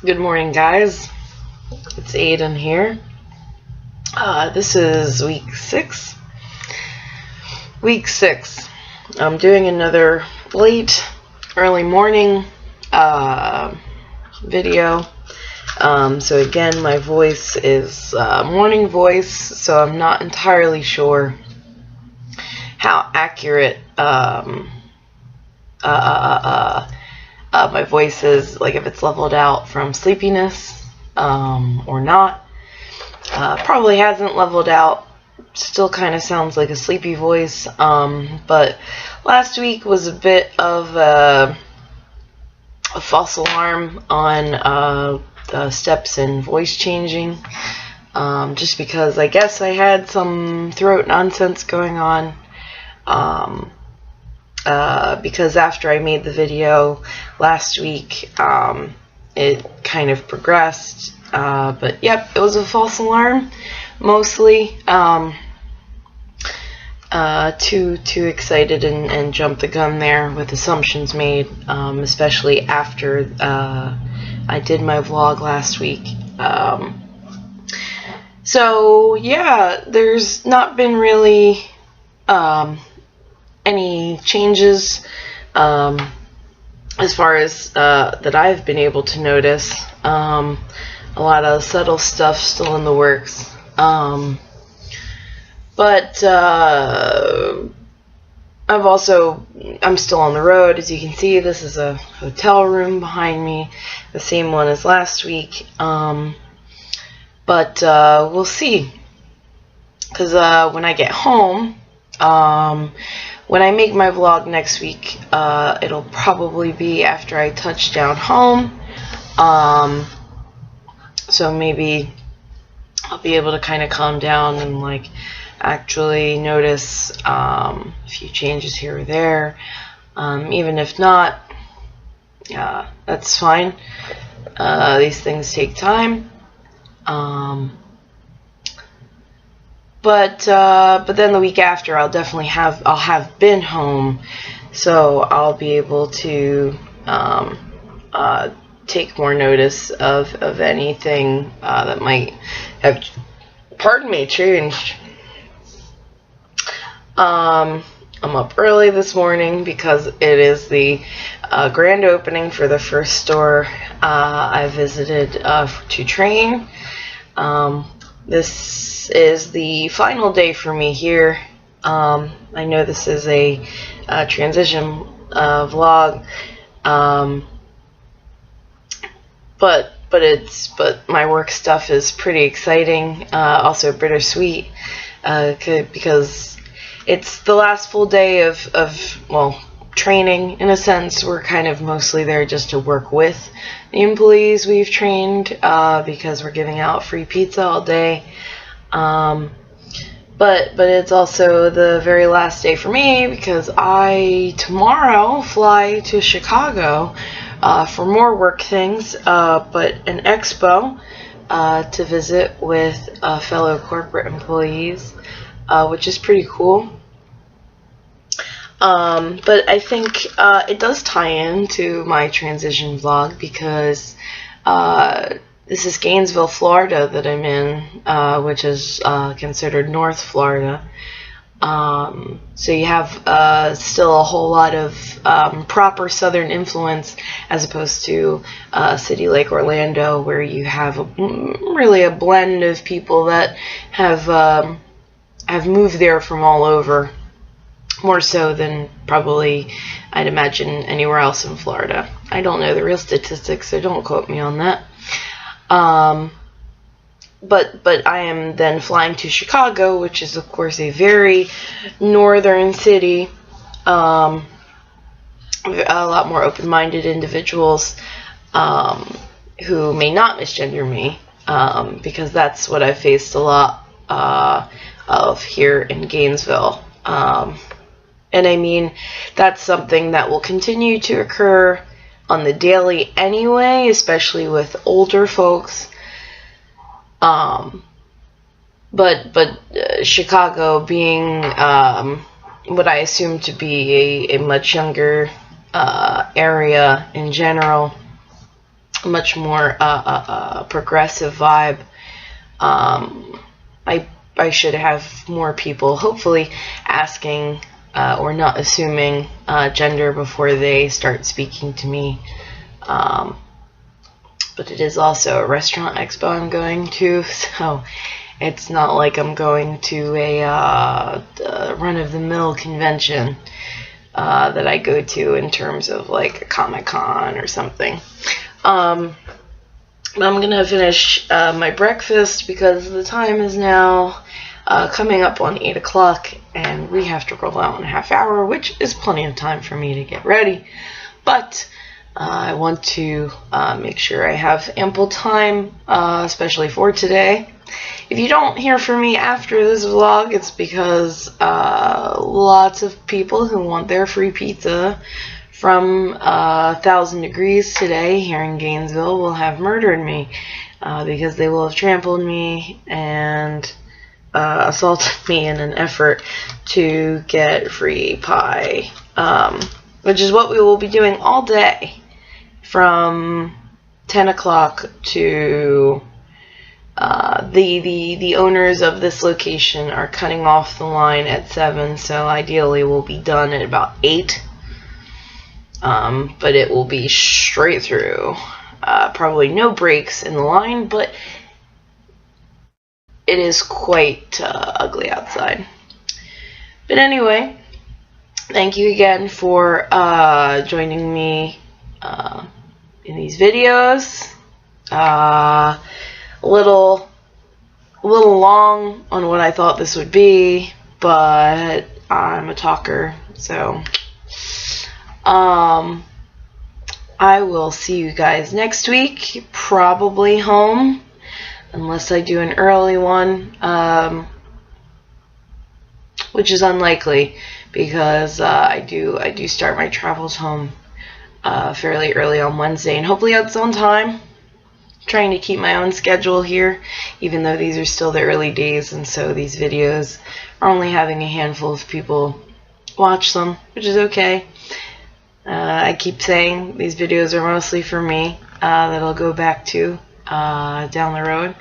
Good morning, guys. It's Aiden here. This is week 6. Week 6. I'm doing another early morning video. So again, my voice is morning voice, so I'm not entirely sure how accurate my voice is, like if it's leveled out from sleepiness or not. Probably hasn't leveled out. Still kind of sounds like a sleepy voice. But last week was a bit of a false alarm on the steps in voice changing. Just because I guess I had some throat nonsense going on. Because after I made the video last week, it kind of progressed. But yep, it was a false alarm, mostly. Too excited and jumped the gun there with assumptions made, especially after I did my vlog last week. So yeah, there's not been really any changes as far as that I've been able to notice. A lot of subtle stuff still in the works. But I'm still on the road. As you can see, this is a hotel room behind me, the same one as last week. But we'll see, because when I get home, when I make my vlog next week, it'll probably be after I touch down home. So maybe I'll be able to kind of calm down and like actually notice a few changes here or there. Even if not, that's fine. These things take time. But then the week after, I'll have been home, so I'll be able to take more notice of anything that might have, changed. I'm up early this morning because it is the grand opening for the first store I visited to train. This is the final day for me here. I know this is a transition vlog, but my work stuff is pretty exciting, also bittersweet, because it's the last full day of training. In a sense, we're kind of mostly there just to work with the employees we've trained, because we're giving out free pizza all day. But it's also the very last day for me, because I tomorrow fly to Chicago for more work things, but an expo to visit with fellow corporate employees, which is pretty cool. But I think it does tie into my transition vlog, because this is Gainesville, Florida that I'm in, which is considered North Florida. So you have still a whole lot of proper Southern influence, as opposed to a city like Orlando, where you have really a blend of people that have moved there from all over, more so than probably I'd imagine anywhere else in Florida. I don't know the real statistics, so don't quote me on that. But I am then flying to Chicago, which is of course a very northern city. A lot more open-minded individuals who may not misgender me, because that's what I've faced a lot of here in Gainesville. And I mean, that's something that will continue to occur on the daily anyway, especially with older folks. But Chicago being what I assume to be a much younger area in general, much more progressive vibe. I should have more people hopefully asking or not assuming gender before they start speaking to me. But it is also a restaurant expo I'm going to, so it's not like I'm going to a run-of-the-mill convention that I go to in terms of like a Comic-Con or something. I'm gonna finish my breakfast because the time is now coming up on 8 o'clock, and we have to roll out in a half hour, which is plenty of time for me to get ready. But I want to make sure I have ample time, especially for today. If you don't hear from me after this vlog, it's because lots of people who want their free pizza from 1000 Degrees today here in Gainesville will have murdered me because they will have trampled me and assaulted me in an effort to get free pie, which is what we will be doing all day from 10 o'clock to the owners of this location are cutting off the line at 7, so ideally we'll be done at about 8. But it will be straight through. Probably no breaks in the line, but it is quite ugly outside. But anyway, thank you again for joining me in these videos. A little long on what I thought this would be, but I'm a talker, so I will see you guys next week, probably home, unless I do an early one, which is unlikely because I do start my travels home fairly early on Wednesday, and hopefully that's on time. Trying to keep my own schedule here, even though these are still the early days, and so these videos are only having a handful of people watch them, which is okay. I keep saying these videos are mostly for me, that I'll go back to down the road.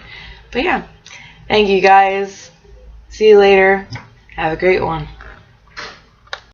But yeah, thank you guys. See you later. Have a great one.